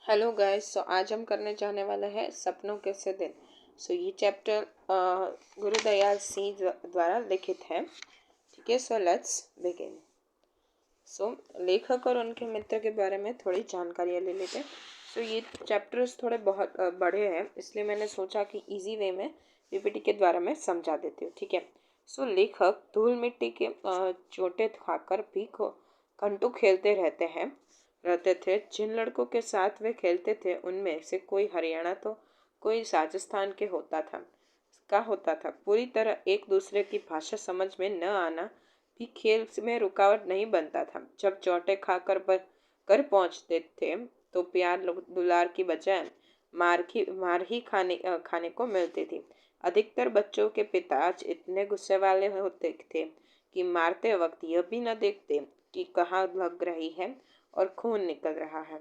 Hello guys. आज हम करने जाने वाले हैं सपनों के से दिन। ये चैप्टर गुरुदयाल सिंह द्वारा लिखित है। ठीक है, सो लेट्स बिगिन। लेखक और उनके मित्र के बारे में थोड़ी जानकारियाँ ले लेते हैं। ये चैप्टर्स थोड़े बहुत बड़े हैं, इसलिए मैंने सोचा कि इजी वे में पीपीटी के द्वारा मैं समझा देती हूँ। ठीक है। लेखक धूल मिट्टी के चोटे खाकर भी घंटों खेलते रहते थे। जिन लड़कों के साथ वे खेलते थे उनमें से कोई हरियाणा तो कोई राजस्थान के होता था। पूरी तरह एक दूसरे की भाषा समझ में न आना भी खेल में रुकावट नहीं बनता था। जब चौटे खाकर घर पहुंचते थे तो प्यार दुलार की बजाय मार ही खाने को मिलती थी। अधिकतर बच्चों के पिता इतने गुस्से वाले होते थे कि मारते वक्त यह भी न देखते कि कहाँ लग रही है और खून निकल रहा है।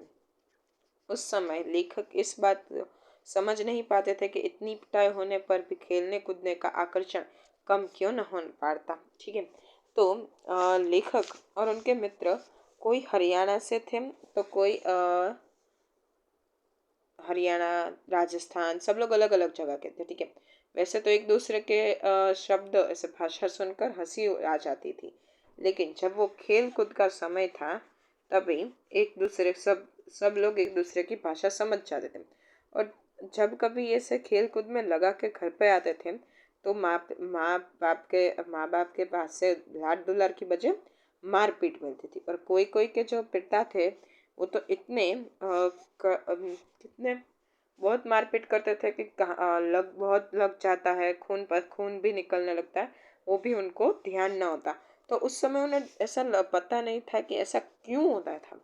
उस समय लेखक इस बात को समझ नहीं पाते थे कि इतनी पिटाई होने पर भी खेलने कूदने का आकर्षण कम क्यों न हो पाता। ठीक है। लेखक और उनके मित्र कोई हरियाणा से थे तो कोई हरियाणा, राजस्थान, सब लोग अलग अलग जगह के थे। ठीक है। वैसे तो एक दूसरे के शब्द ऐसे भाषा सुनकर हंसी आ जाती थी, लेकिन जब वो खेल कूद का समय था तभी सब लोग एक दूसरे की भाषा समझ जाते थे। और जब कभी ऐसे खेल कूद में लगा के घर पे आते थे तो माँ बाप के पास से लाड दुलार की बजाय मार पीट मिलती थी। और कोई कोई के जो पिता थे वो तो कितने बहुत मारपीट करते थे कि बहुत लग जाता है, खून भी निकलने लगता है, वो भी उनको ध्यान ना होता। तो उस समय उन्हें ऐसा पता नहीं था कि ऐसा क्यों होता था।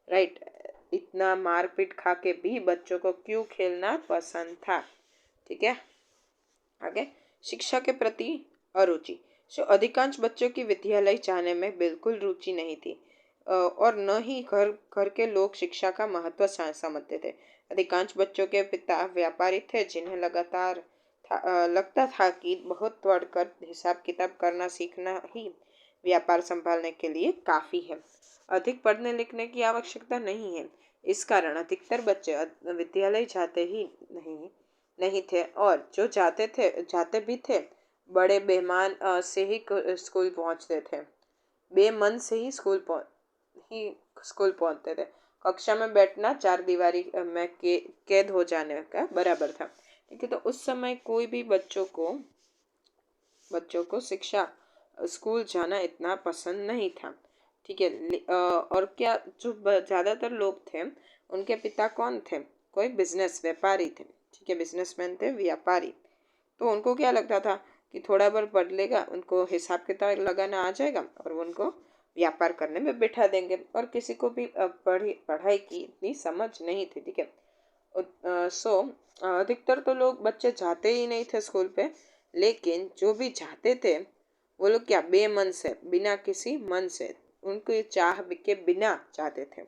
राइट। इतना मारपीट खा के भी बच्चों को क्यों खेलना पसंद था। ठीक है। आगे, शिक्षा के प्रति अरुचि। अधिकांश बच्चों की विद्यालय जाने में बिल्कुल रुचि नहीं थी और न ही घर के लोग शिक्षा का महत्व समझते थे। अधिकांश बच्चों के पिता व्यापारी थे जिन्हें लगता था कि बहुत पढ़कर हिसाब किताब करना सीखना ही व्यापार संभालने के लिए काफी है। अधिक पढ़ने लिखने की आवश्यकता नहीं है। इस कारण अधिकतर बच्चे विद्यालय जाते ही नहीं थे, और जो जाते भी थे बड़े बेमान से ही स्कूल पहुंचते थे। बेमन से ही स्कूल पहुंचते थे। कक्षा में बैठना चार दीवारी में कैद हो जाने का बराबर था। ठीक है। तो उस समय कोई भी बच्चों को शिक्षा स्कूल जाना इतना पसंद नहीं था। ठीक है। और क्या जो ज़्यादातर लोग थे उनके पिता कौन थे? कोई बिजनेस व्यापारी थे। ठीक है, बिजनेसमैन थे, व्यापारी। तो उनको क्या लगता था कि थोड़ा बहुत पढ़ लेगा, उनको हिसाब किताब लगाना आ जाएगा और वो उनको व्यापार करने में बिठा देंगे। और किसी को भी पढ़ाई की इतनी समझ नहीं थी। ठीक है। अधिकतर तो लोग बच्चे जाते ही नहीं थे स्कूल पे, लेकिन जो भी जाते थे वो लोग क्या बेमन से, बिना किसी मन से, उनकी चाह के बिना जाते थे।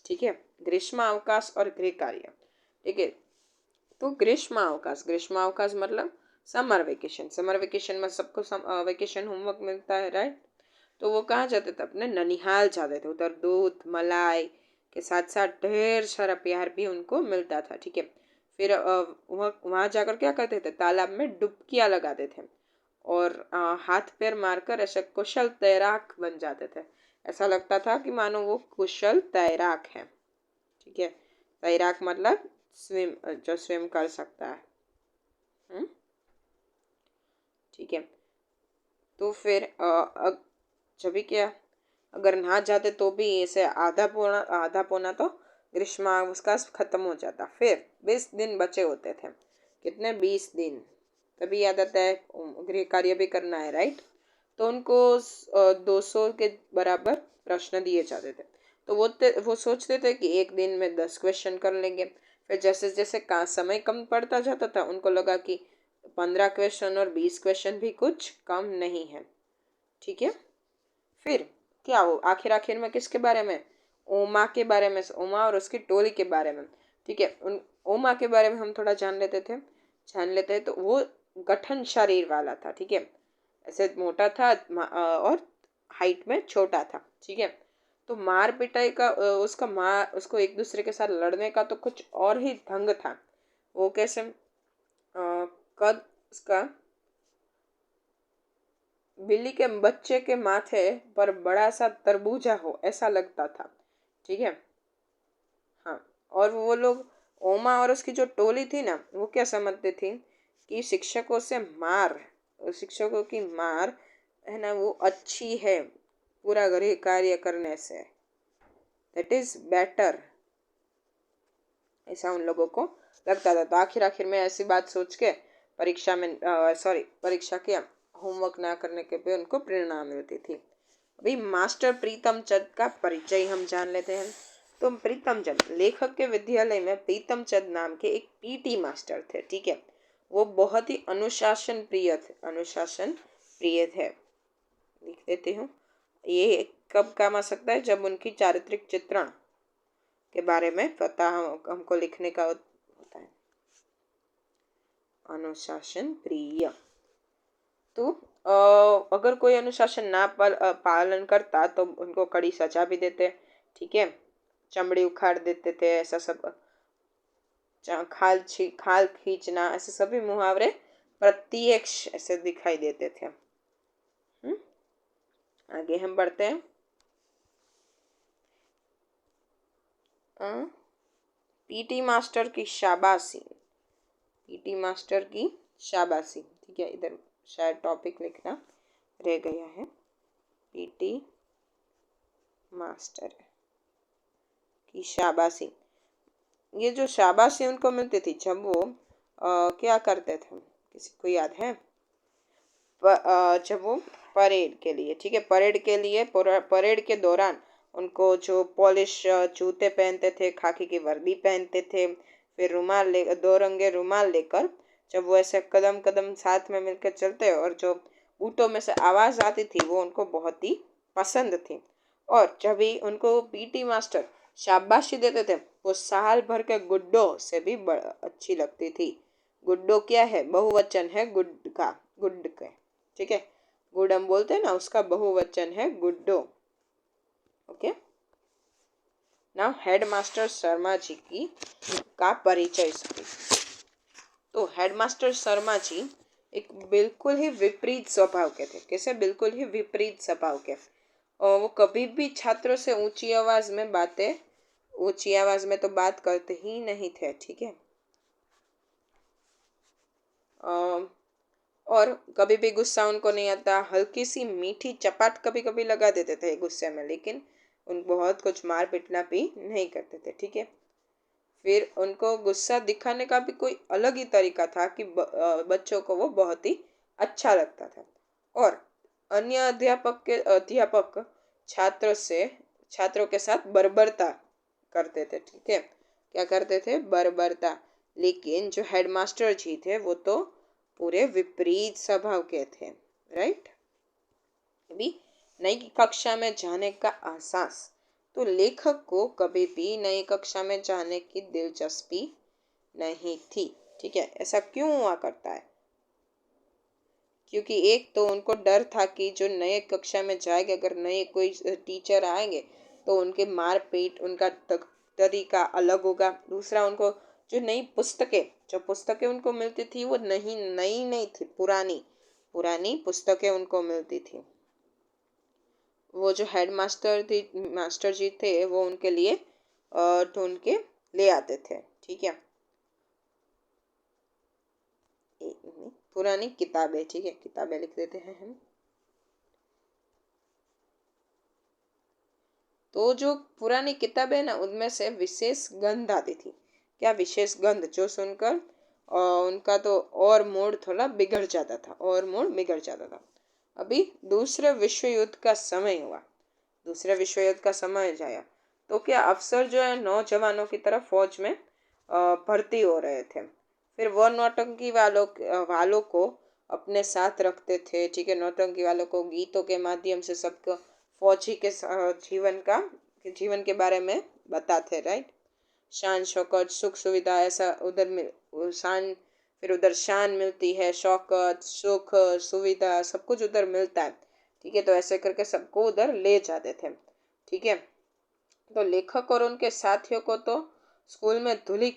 ठीक है। ग्रीष्म अवकाश और गृह कार्य। ठीक है। तो ग्रीष्म अवकाश मतलब समर वेकेशन में सबको वेकेशन होमवर्क मिलता है। राइट। तो वो कहाँ जाते थे? अपने ननिहाल जाते थे। उधर दूध मलाई के साथ साथ ढेर सारा प्यार भी उनको मिलता था। ठीक है। फिर वहाँ जाकर क्या करते थे? तालाब में डुबकियाँ लगाते थे और हाथ पैर मारकर ऐसे कुशल तैराक बन जाते थे। ऐसा लगता था कि मानो वो कुशल तैराक है। ठीक है। तैराक मतलब जो स्विम कर सकता है। ठीक है। तो फिर जब भी क्या, अगर ना जाते तो भी ऐसे आधा पौना तो ग्रीष्मावकाश खत्म हो जाता। फिर 20 दिन बचे होते थे। कितने? 20 दिन। तभी याद आता है गृह कार्य भी करना है। राइट। तो उनको 200 के बराबर प्रश्न दिए जाते थे। तो वो सोचते थे कि एक दिन में 10 क्वेश्चन कर लेंगे। फिर जैसे जैसे समय कम पड़ता जाता था उनको लगा कि 15 क्वेश्चन और 20 क्वेश्चन भी कुछ कम नहीं है। ठीक है। फिर क्या हो आखिर में किसके बारे में? ओमा और उसकी टोली के बारे में। ठीक है। ओमा के बारे में हम थोड़ा जान लेते हैं। तो वो गठन शरीर वाला था। ठीक है। ऐसे मोटा था और हाइट में छोटा था। ठीक है। तो मार पिटाई का उसको एक दूसरे के साथ लड़ने का तो कुछ और ही ढंग था। वो कैसे कद उसका बिल्ली के बच्चे के माथे पर बड़ा सा तरबूजा हो ऐसा लगता था। ठीक है। हाँ। और वो लोग, ओमा और उसकी जो टोली थी ना, वो क्या समझते थी कि शिक्षकों की मार है ना, वो अच्छी है पूरा गृह कार्य करने से, दैट इज बेटर, ऐसा उन लोगों को लगता था। तो आखिर आखिर में ऐसी बात सोच के परीक्षा के होमवर्क ना करने के पे उनको प्रेरणा मिलती थी। अभी मास्टर प्रीतम चंद का परिचय हम जान लेते हैं। तो प्रीतम चंद, लेखक के विद्यालय में प्रीतम चंद नाम के एक पीटी मास्टर थे। ठीक है। वो बहुत ही अनुशासन प्रिय थे। लिख देती हूँ। ये कब काम आ सकता है, जब उनकी चारित्रिक चित्रण के बारे में पता हमको लिखने का होता है। अनुशासन प्रिय। तो अगर कोई अनुशासन ना पालन करता तो उनको कड़ी सजा भी देते। ठीक है। चमड़ी उखाड़ देते थे, ऐसा सब। खाल खींचना, ऐसे सभी मुहावरे प्रत्यक्ष ऐसे दिखाई देते थे। आगे हम बढ़ते हैं। पीटी मास्टर की शाबाशी। पीटी मास्टर की शाबाशी। ठीक है, इधर शायद टॉपिक लिखना रह गया है। पीटी मास्टर की शाबाशी। ये जो शाबाशी उनको मिलती थी जब वो क्या करते थे, किसी को याद है? जब वो परेड के लिए, ठीक है, परेड के दौरान उनको जो पॉलिश जूते पहनते थे, खाकी की वर्दी पहनते थे, फिर दो रंगे रुमाल लेकर जब वो ऐसे कदम कदम साथ में मिलकर चलते और जो बूटों में से आवाज आती थी वो उनको बहुत ही पसंद थी। और जब भी उनको पीटी मास्टर शाबाशी देते थे, वो साल भर के गुड्डो से भी अच्छी लगती थी। गुड्डो क्या है? बहुवचन है गुड के। ठीक है। गुड हम बोलते हैं ना, उसका बहुवचन है गुड्डो। Okay. Now headmaster Sharma ji का परिचय। तो हेडमास्टर शर्मा जी एक बिल्कुल ही विपरीत स्वभाव के थे। कैसे? बिल्कुल ही विपरीत स्वभाव के। और वो कभी भी छात्रों से ऊंची आवाज में तो बात करते ही नहीं थे। ठीक है। और कभी भी गुस्सा उनको नहीं आता। हल्की सी मीठी चपाट कभी कभी लगा देते थे गुस्से में, लेकिन उन बहुत कुछ मार पीटना भी नहीं करते थे। ठीक है। फिर उनको गुस्सा दिखाने का भी कोई अलग ही तरीका था कि बच्चों को वो बहुत ही अच्छा लगता था। और अन्य अध्यापक छात्रों के साथ बर्बरता करते थे। ठीक है। क्या करते थे? बर्बरता। लेकिन जो हेडमास्टर जी थे वो तो पूरे विपरीत स्वभाव के थे। राइट। अभी नई कक्षा में जाने का एहसास। तो लेखक को कभी भी नई कक्षा में जाने की दिलचस्पी नहीं थी। ठीक है। ऐसा क्यों हुआ करता है? क्योंकि एक तो उनको डर था कि जो नए कक्षा में जाएंगे, अगर नए कोई टीचर आएंगे तो उनके मार पीट उनका तरीका अलग होगा। दूसरा, उनको जो पुस्तकें उनको मिलती थी वो नई नहीं थी, पुरानी पुस्तकें उनको मिलती थी। वो जो मास्टर जी थे वो उनके लिए ढूंढ के ले आते थे। ठीक है। पुरानी किताबें। ठीक है, किताबें लिख देते हैं हम। तो जो पुरानी किताबें ना, उनमें से विशेष गंध आती थी। क्या विशेष गंध? जो सुनकर उनका तो और मूड थोड़ा बिगड़ जाता था। अभी दूसरे विश्व युद्ध का समय हुआ। दूसरे विश्व युद्ध का समय जाया तो क्या अफसर जो है नौजवानों की तरफ फौज में भर्ती हो रहे थे। फिर वो नौटंकी वालों को अपने साथ रखते थे। ठीक है। नौटंकी वालों को गीतों के माध्यम से सबको फौजी के जीवन के बारे में बताते। राइट। शान शौकत सुख सुविधा ऐसा फिर उधर शान मिलती है, शौकत सुख सुविधा सब कुछ उधर मिलता है। ठीक है। तो ऐसे करके सबको उधर ले जाते थे। ठीक है। तो लेखक और उनके साथियों को तो स्कूल में धुली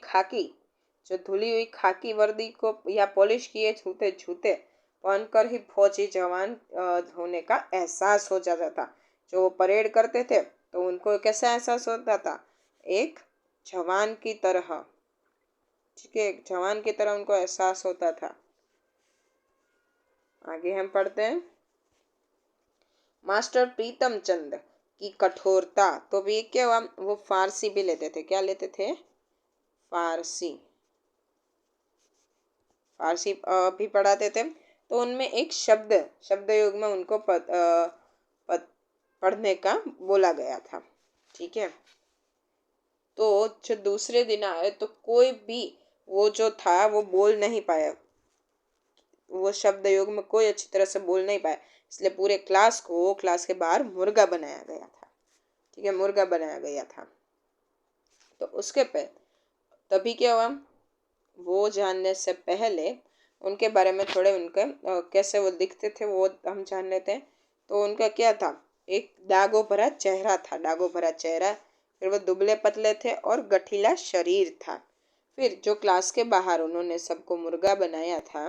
हुई खाकी वर्दी को या पॉलिश किए जूते जूते पहनकर ही फौजी जवान होने का एहसास हो जाता था। जो वो परेड करते थे तो उनको कैसा एहसास होता था? एक जवान की तरह, ठीक है, एक जवान की तरह उनको एहसास होता था। आगे हम पढ़ते हैं। मास्टर प्रीतम चंद की कठोरता। तो भी क्या हुआ, वो फारसी भी लेते थे। क्या लेते थे? फारसी। फारसी भी पढ़ाते थे। तो उनमें एक शब्द योग में उनको पढ़ने का बोला गया था। ठीक है। तो जो दूसरे दिन आए तो कोई भी वो जो था वो बोल नहीं पाया। वो शब्द योग में कोई अच्छी तरह से बोल नहीं पाया, इसलिए पूरे क्लास के बाहर मुर्गा बनाया गया था। ठीक है, मुर्गा बनाया गया था। तो उसके पे तभी क्या हुआ, वो जानने से पहले उनके बारे में थोड़े उनके कैसे वो दिखते थे वो हम जान लेते हैं। तो उनका क्या था, एक दागों भरा चेहरा था, दागों भरा चेहरा। फिर वो दुबले पतले थे और गठीला शरीर था। फिर जो क्लास के बाहर उन्होंने सबको मुर्गा बनाया था,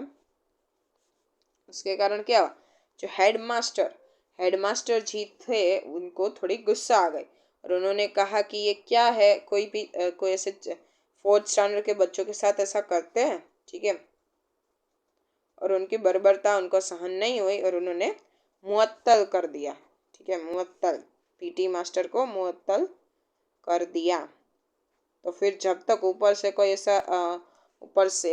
उसके कारण क्या हुआ, जो हेडमास्टर जी थे उनको थोड़ी गुस्सा आ गई और उन्होंने कहा कि ये क्या है, कोई ऐसे फोर्थ स्टैंडर्ड के बच्चों के साथ ऐसा करते हैं। ठीक है। और उनकी बर्बरता उनको सहन नहीं हुई और उन्होंने मुअत्तल कर दिया। ठीक है, मुअत्तल, पीटी मास्टर को मुअत्तल कर दिया। तो फिर जब तक ऊपर से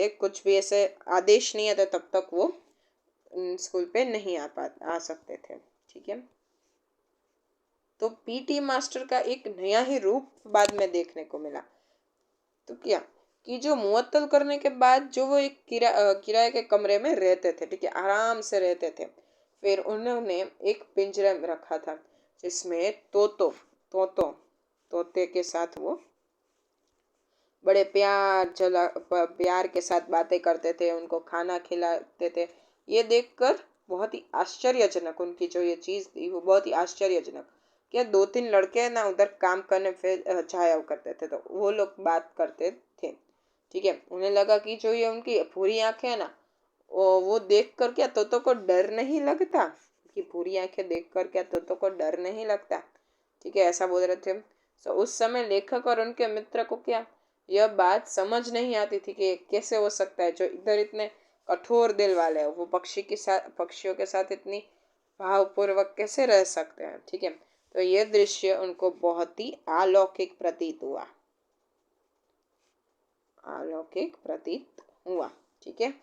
कुछ भी ऐसे आदेश नहीं आता तब तक वो स्कूल पे नहीं आ सकते थे। ठीक है। तो पीटी मास्टर का एक नया ही रूप बाद में देखने को मिला। तो क्या कि जो मुअत्तल करने के बाद जो वो एक किराए के कमरे में रहते थे, ठीक है, आराम से रहते थे। फिर उन्होंने एक पिंजरे में रखा था जिसमें तोते के साथ वो बड़े प्यार के साथ बातें करते थे, उनको खाना खिलाते थे। ये देखकर बहुत ही आश्चर्यजनक उनकी जो ये चीज़ थी वो बहुत ही आश्चर्यजनक। क्या 2-3 लड़के ना उधर काम करने फिर जाया करते थे, तो वो लोग बात करते थे। ठीक है, उन्हें लगा कि जो ये उनकी पूरी आंखें है ना, वो देख कर क्या तोतों को डर नहीं लगता, कि पूरी आंखें देख कर क्या तोतों को डर नहीं लगता। ठीक है, ऐसा बोल रहे थे। तो उस समय लेखक और उनके मित्र को क्या यह बात समझ नहीं आती थी कि कैसे हो सकता है जो इधर इतने कठोर दिल वाले हैं वो पक्षियों के साथ इतनी भावपूर्वक कैसे रह सकते हैं। ठीक है। तो यह दृश्य उनको बहुत ही अलौकिक प्रतीत हुआ। ठीक है।